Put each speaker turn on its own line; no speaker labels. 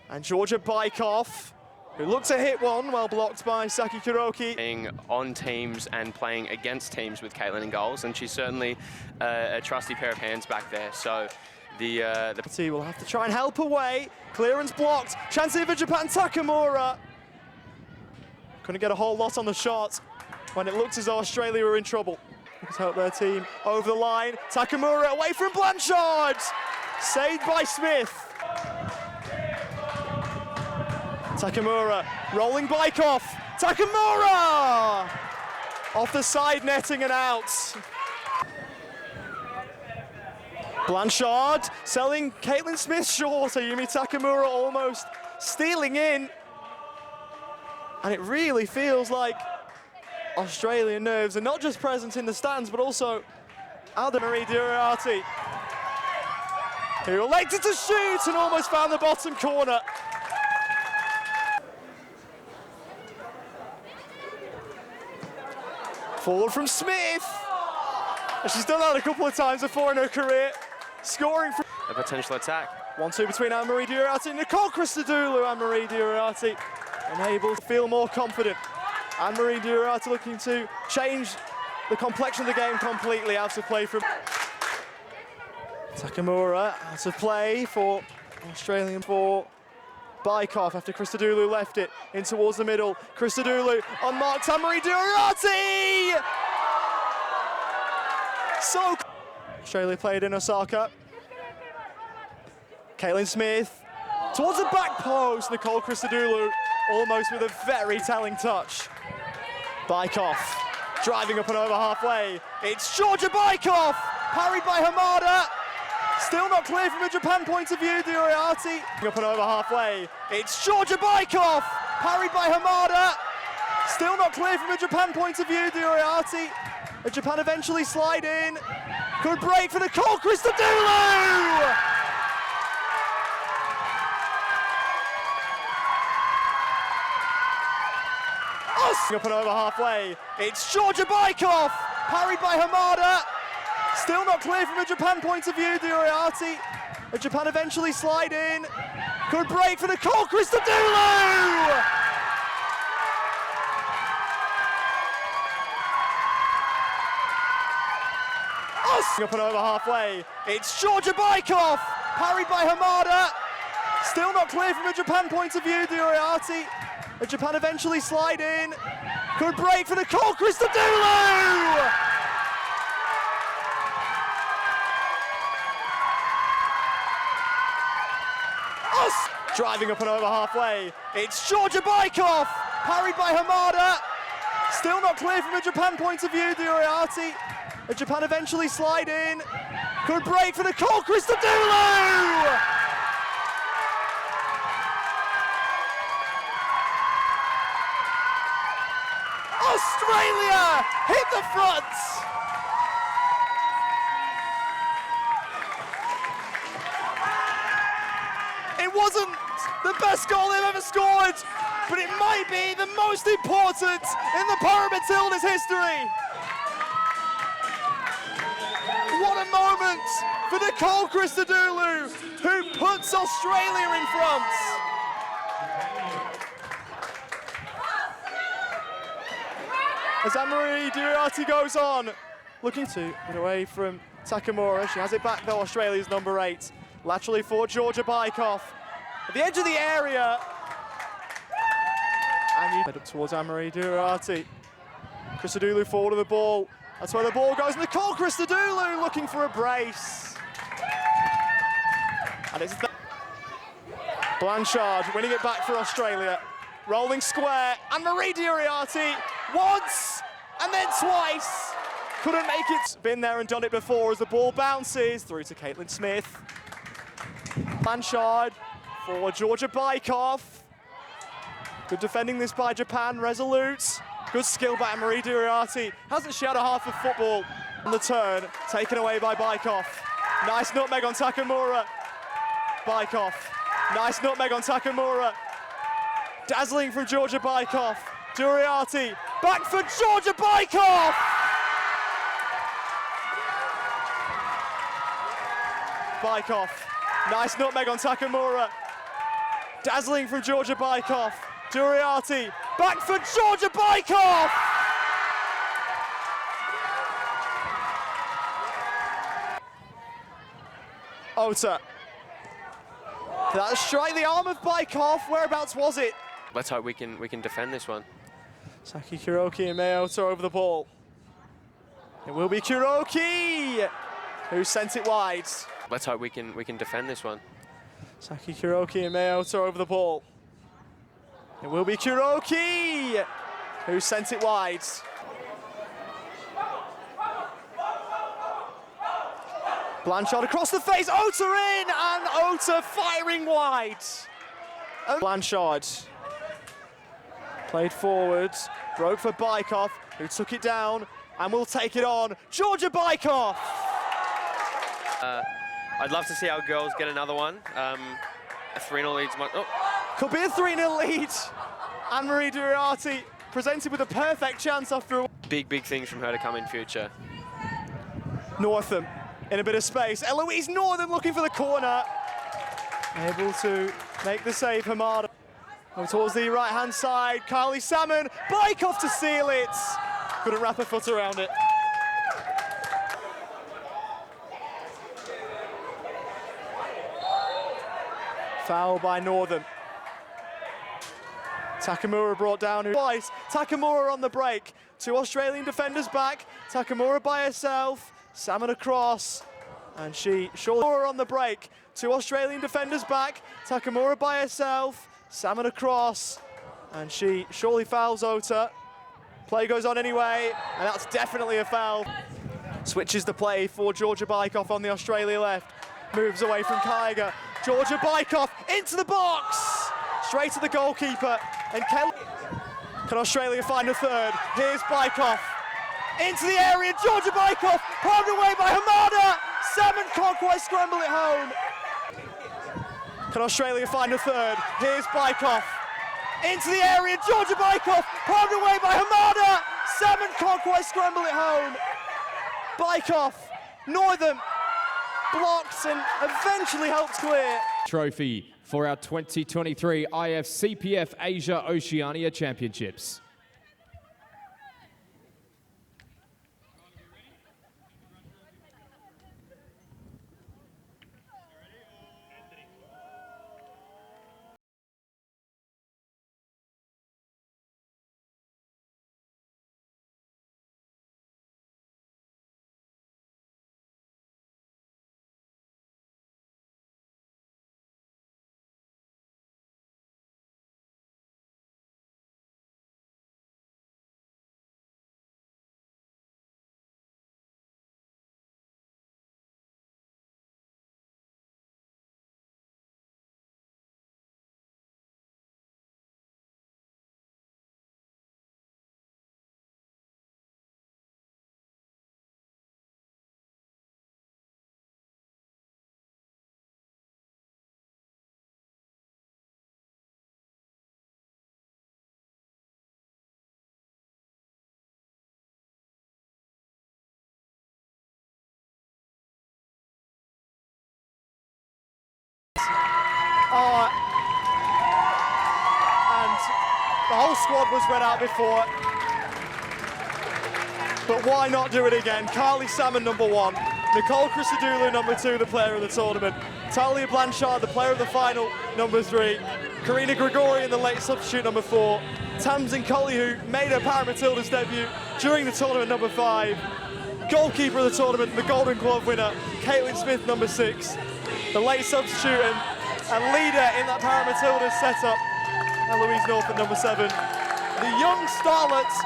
And Georgia Bykov, who looked to hit one, well blocked by Saki Kuroki.
Being on teams and playing against teams with Caitlin in goals, and she's certainly a trusty pair of hands back there. So the
T will have to try and help away. Clearance blocked. Chance here for Japan. Takamura couldn't get a whole lot on the shot when it looked as though Australia were in trouble. Let's help their team over the line. Takamura away from Blanchard. Saved by Smith. Takamura rolling Bykov. Takamura off the side netting and out. Blanchard selling Caitlin Smith short. Ayumi Takamura almost stealing in. And it really feels like Australian nerves are not just present in the stands, but also Alda Marie Duriarty, who elected to shoot and almost found the bottom corner. Forward from Smith. She's done that a couple of times before in her career. Scoring from
a potential attack.
1-2 between Anne-Marie Duriarty and Nicole Christodoulou. Anne-Marie Duriarty unable to feel more confident. Anne-Marie Duriarty looking to change the complexion of the game completely. Out of play from Takamura. Out of play for Australian for Bykov after Christodoulou left it in towards the middle. Christodoulou unmarked. Anne-Marie Duriarty! So Australia played in Osaka. Caitlin Smith towards the back post. Nicole Christodoulou almost with a very telling touch. Bykov driving up and over halfway. It's Georgia Bykov, parried by Hamada. Still not clear from a Japan point of view. Duriarty up and over halfway. It's Georgia Bykov, parried by Hamada. Still not clear from a Japan point of view. Duriarty. And Japan eventually slide in. Good break for Nicole Christodoulou! Up and over halfway. It's Georgia Bykov, parried by Hamada. Still not clear from a Japan point of view. Duriarty. And Japan eventually slide in. Good break for Nicole Christodoulou! Up and over halfway. It's Georgia Bykov, parried by Hamada. Still not clear from a Japan point of view. Duriarty. And Japan eventually slide in. Good break for Nicole Christodoulou! Driving up and over halfway. It's Georgia Bykov, parried by Hamada. Still not clear from a Japan point of view. Duriarty. And Japan eventually slide in. Good break for Nicole Christodoulou! Australia hit the front! It wasn't the best goal they've ever scored, but it might be the most important in the ParaMatildas history. What a moment for Nicole Christodoulou, who puts Australia in front. As Anne-Marie Duriarty goes on, looking to get away from Takamura. She has it back though, Australia's number 8. Laterally for Georgia Bykov. At the edge of the area. And you head up towards Anne-Marie Duriarty. Christodoulou forward of the ball. That's where the ball goes. Nicole Christodoulou looking for a brace. And it's Blanchard winning it back for Australia. Rolling square. Anne-Marie Duriarty once and then twice. Couldn't make it. Been there and done it before as the ball bounces through to Caitlin Smith. Blanchard for Georgia Bykov. Good defending this by Japan, resolute. Good skill by Anne-Marie Duriarty. Hasn't she had a half of football on the turn? Taken away by Bykov. Nice nutmeg on Takamura. Bykov. Nice nutmeg on Takamura. Dazzling from Georgia Bykov. Duriarty. Back for Georgia Bykov! Bykov. Nice nutmeg on Takamura. Dazzling from Georgia Bykov. Duriati, back for Georgia Bykov! Ota. That strike the arm of Bykov. Whereabouts was it?
Let's hope we can defend this one.
Saki Kuroki and Mei Ota over the ball. It will be Kuroki who sent it wide.
Let's hope we can defend this one.
Saki Kuroki and Mei Ota over the ball. It will be Kuroki who sent it wide. Blanchard across the face, Ota in, and Ota firing wide. Blanchard played forward, broke for Bykov, who took it down and will take it on. Georgia Bykov!
I'd love to see our girls get another one. A 3-0 lead.
Could be a 3-0 lead. Anne-Marie Duriati presented with a perfect chance after a...
Big things from her to come in future.
Northam in a bit of space. Eloise Northam looking for the corner. Able to make the save, Hamada. Towards the right-hand side, Kylie Salmon, Bykov to seal it. Couldn't wrap her foot around it. Foul by Northam. Takamura brought down twice. Takamura on the break. 2 Australian defenders back. Takamura by herself. Salmon across. And she surely on the break. 2 Australian defenders back. Takamura by herself. Salmon across. And she surely fouls Ota. Play goes on anyway, and that's definitely a foul. Switches the play for Georgia Bykov on the Australia left. Moves away from Kyger. Georgia Bykov into the box. Straight to the goalkeeper. And can Australia find a third? Here's Bykov. Into the area, Georgia Bykov, palmed away by Hamada. Salmon Conquest scramble it home. Can Australia find a third? Here's Bykov. Into the area, Georgia Bykov, palmed away by Hamada. Salmon Conquest scramble it home. Bykov, Northam, blocks and eventually helps clear.
Trophy for our 2023 IFCPF Asia-Oceania Championships.
And the whole squad was read out before. But why not do it again? Kylie Salmon, number 1. Nicole Christodoulou, number 2, the player of the tournament. Talia Blanchard, the player of the final, number 3. Karina Gregorian, the late substitute, number 4. Tamsin Colley, who made her ParaMatildas debut during the tournament, number 5. Goalkeeper of the tournament, the Golden Glove winner, Caitlin Smith, number 6. The late substitute and leader in that ParaMatildas setup, Eloise Northam, number 7. The young starlets